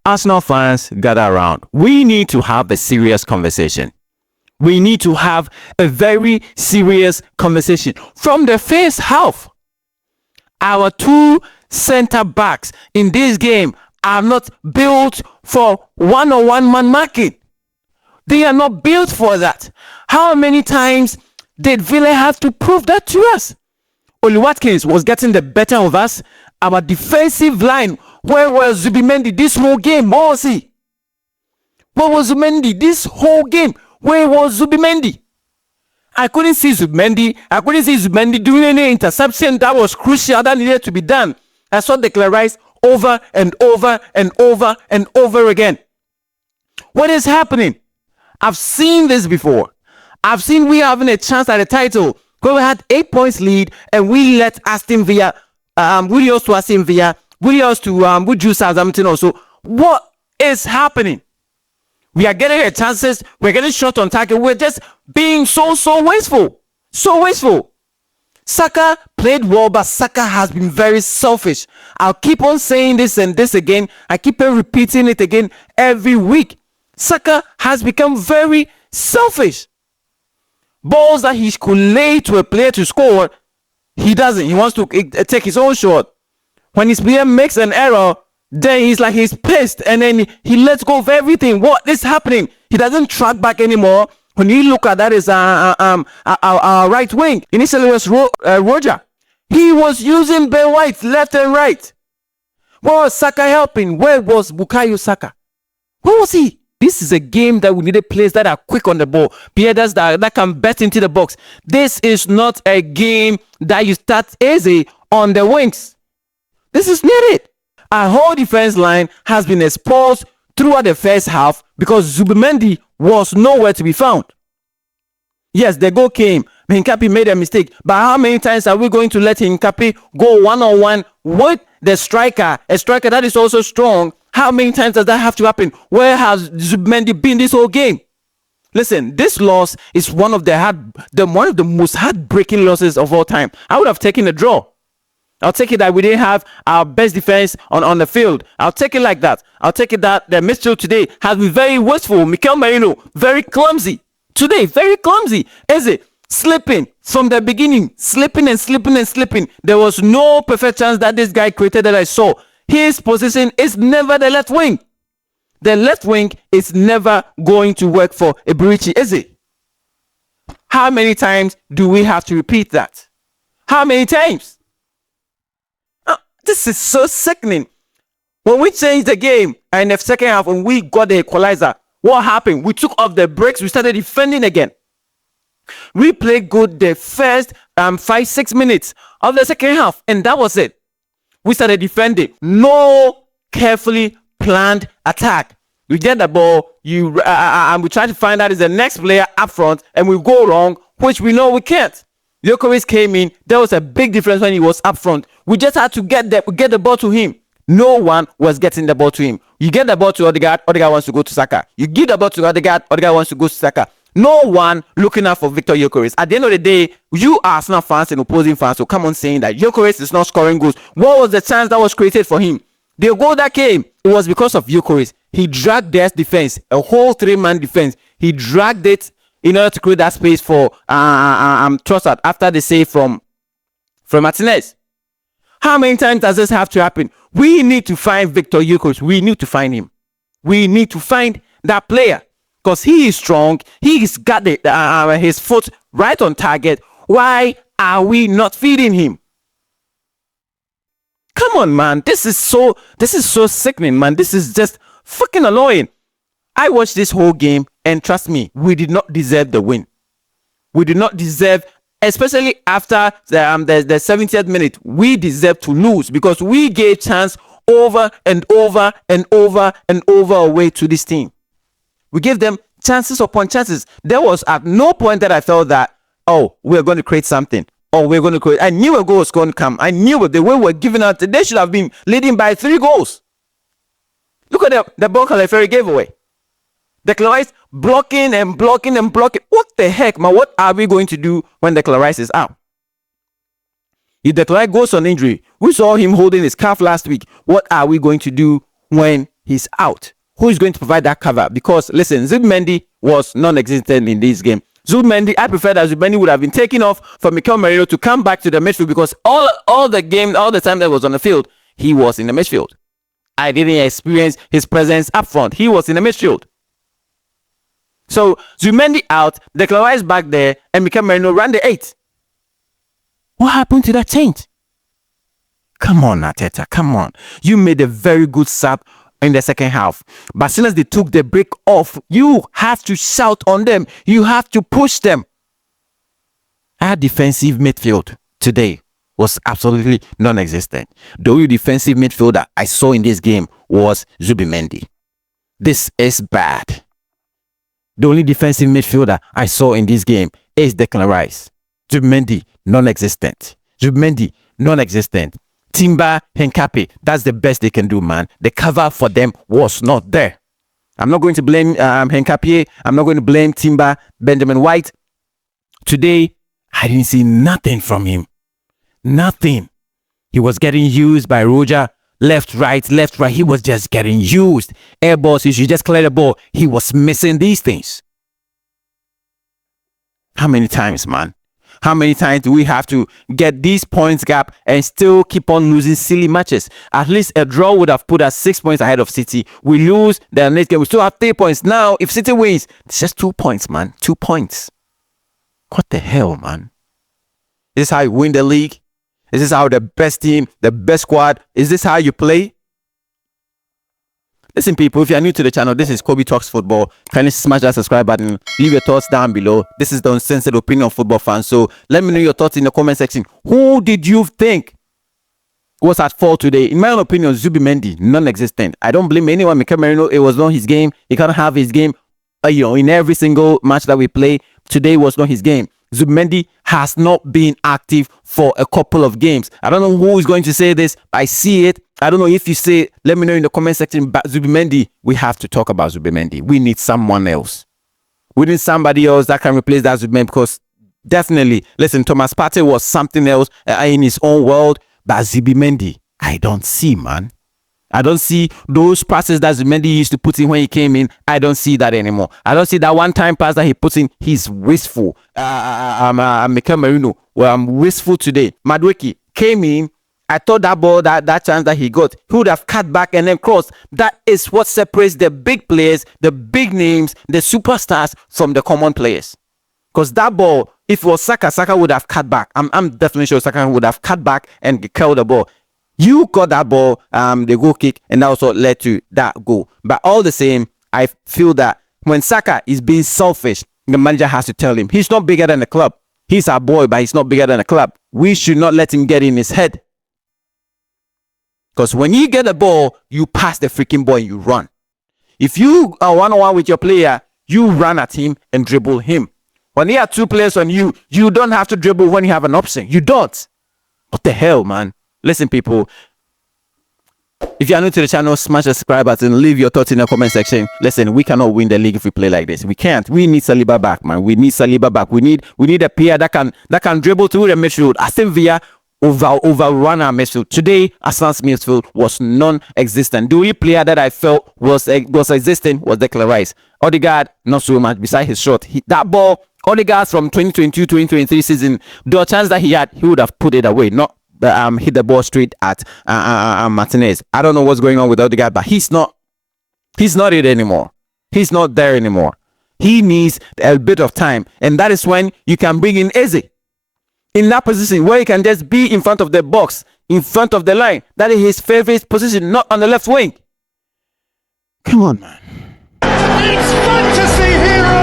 Arsenal fans, gather around. We need to have a serious conversation. We need to have a very serious conversation. From the first half, our two center backs in this game are not built for one-on-one man marking. They are not built for that. How many times did Villa have to prove that to us? Oli Watkins was getting the better of us. Our defensive line, where was Zubimendi this whole game? Where was he? Where was Zubimendi this whole game? Where was Zubimendi? I couldn't see Zubimendi. I couldn't see Zubimendi doing any interception that was crucial, that needed to be done. I saw Declan Rice over and over and over and over again. What is happening? I've seen this before. I've seen we having a chance at a title. Because we had 8 points lead and we let Aston Villa, Williams to Aston Villa, Williams to Woodju Southampton also. What is happening? We are getting our chances. We're getting shot on target. We're just being so wasteful. So wasteful. Saka played well, but Saka has been very selfish. I'll keep on saying this and this again. I keep on repeating it again every week. Saka has become very selfish. Balls that he could lay to a player to score, he doesn't. He wants to take his own shot. When his player makes an error, then he's like he's pissed and then he lets go of everything. What is happening? He doesn't track back anymore. When you look at that, is our right wing. Initially it was Roger. He was using Ben White left and right. Where was Saka helping? Where was Bukayo Saka? Where was he? This is a game that we needed players that are quick on the ball, players that can bet into the box. This is not a game that you start easy on the wings. This is not it. Our whole defense line has been exposed throughout the first half because Zubimendi was nowhere to be found. Yes, the goal came. Hincapie made a mistake. But how many times are we going to let Hincapie go one-on-one with the striker? A striker that is also strong. How many times does that have to happen? Where has Zubimendi been this whole game? Listen, this loss is one of the most heartbreaking losses of all time. I would have taken a draw. I'll take it that we didn't have our best defense on the field. I'll take it like that. I'll take it that the midfield today has been very wasteful. Mikel Merino, very clumsy. Today, very clumsy. Is it? Slipping from the beginning. Slipping. There was no perfect chance that this guy created that I saw. His position is never the left wing. The left wing is never going to work for Eberici, is it? How many times do we have to repeat that? How many times? This is so sickening. When we changed the game in the second half, when we got the equalizer, what happened? We took off the brakes. We started defending again. We played good the first 5-6 minutes of the second half, and that was it. We started defending. No carefully planned attack. We get the ball. And we try to find out is the next player up front, and we go wrong, which we know we can't. Gyökeres came in. There was a big difference when he was up front. We just had to get the ball to him. No one was getting the ball to him. You get the ball to Odegaard wants to go to Saka. You give the ball to Odegaard wants to go to Saka. No one looking out for Victor Gyökeres. At the end of the day, you Arsenal fans and opposing fans will come on saying that Gyökeres is not scoring goals. What was the chance that was created for him? The goal that came, it was because of Gyökeres. He dragged their defense, a whole 3-man defense. He dragged it in order to create that space for Trossard after the save from Martinez. How many times does this have to happen? We need to find Victor Gyökeres. We need to find him. We need to find that player because he is strong. He's got his foot right on target. Why are we not feeding him? Come on, man. This is so sickening, man. This is just fucking annoying. I watched this whole game and trust me, we did not deserve the win. We did not deserve, especially after the 70th minute, we deserve to lose because we gave chance over and over and over and over away to this team. We gave them chances upon chances. There was at no point that I felt that, oh, we're going to create something. Oh, we're going to create. I knew a goal was going to come. I knew the way we're giving out. They should have been leading by 3 goals. Look at the ball Calaferi gave away. Declan Rice blocking and blocking and blocking. What the heck, man? What are we going to do when Declan Rice is out? If Declan Rice goes on injury, we saw him holding his calf last week. What are we going to do when he's out. Who is going to provide that cover? Because listen, Zubimendi was non-existent in this game. Zubimendi, I prefer that Zubimendi would have been taken off for Mikel Merino to come back to the midfield, because all the game, all the time that was on the field, he was in the midfield. I didn't experience his presence up front. He was in the midfield. So Zubimendi out, Declan Rice back there, and Mikel Merino ran the 8. What happened to that change? Come on, Arteta, come on. You made a very good sub in the second half. But as soon as they took the break off, you have to shout on them. You have to push them. Our defensive midfield today was absolutely non-existent. The only defensive midfielder I saw in this game was Zubimendi. This is bad. The only defensive midfielder I saw in this game is Declan Rice. Zubimendi, non-existent. Zubimendi, non-existent. Timber, Hincapie, that's the best they can do, man. The cover for them was not there. I'm not going to blame Hincapie. I'm not going to blame Timber, Benjamin White. Today, I didn't see nothing from him. Nothing. He was getting used by Roger. Left, right. He was just getting used. Air balls, you should just clear the ball. He was missing these things. How many times, man? How many times do we have to get these points gap and still keep on losing silly matches? At least a draw would have put us 6 points ahead of City. We lose the next game. We still have 3 points. Now, if City wins, it's just 2 points, man. 2 points. What the hell, man? Is this how you win the league? Is this how the best team, the best squad, is this how you play? Listen, people, if you are new to the channel, this is Kobe Talks Football. Kindly smash that subscribe button. Leave your thoughts down below. This is the uncensored opinion of football fans. So let me know your thoughts in the comment section. Who did you think was at fault today? In my own opinion, Zubimendi, non-existent. I don't blame anyone. Mikel Merino, it was not his game. He can't have his game, in every single match that we play. Today was not his game. Zubimendi has not been active for a couple of games. I don't know who is going to say this. I see it. I don't know if you say it. Let me know in the comment section. But Zubimendi, we have to talk about Zubimendi. We need someone else. We need somebody else that can replace that Zubimendi, because definitely, listen, Thomas Partey was something else in his own world. But Zubimendi, I don't see, man. I don't see those passes that Zubimendi used to put in when he came in. I don't see that anymore. I don't see that one-time pass that he puts in. He's wasteful. Mikel Merino, well, I'm wasteful today. Madueke came in. I thought that ball, that chance that he got, he would have cut back and then crossed. That is what separates the big players, the big names, the superstars from the common players. Because that ball, if it was Saka would have cut back. I'm definitely sure Saka would have cut back and killed the ball. You got that ball, the goal kick, and that also led to that goal. But all the same, I feel that when Saka is being selfish, the manager has to tell him he's not bigger than the club. He's our boy, but he's not bigger than the club. We should not let him get in his head. Because when you get the ball, you pass the freaking ball and you run. If you are one-on-one with your player, you run at him and dribble him. When you have 2 players on you, you don't have to dribble when you have an option. You don't. What the hell, man? Listen, people, if you are new to the channel, smash the subscribe button, leave your thoughts in the comment section. Listen, we cannot win the league if we play like this. We can't. We need Saliba back, man. We need Saliba back. We need a player that can dribble through the midfield. Aston Villa overrun our midfield. Today, Arsenal's midfield was non-existent. The only player that I felt was existing was Declan Rice. Odegaard, not so much. Besides his shot, that ball, Odegaard from 2022-2023 season, the chance that he had, he would have put it away. Not hit the ball straight at Martinez. I don't know what's going on with Odegaard, but he's not it anymore. He's not there anymore. He needs a bit of time, and that is when you can bring in Eze in that position where he can just be in front of the box, in front of the line. That is his favorite position, not on the left wing. Come on, man. It's fantasy here.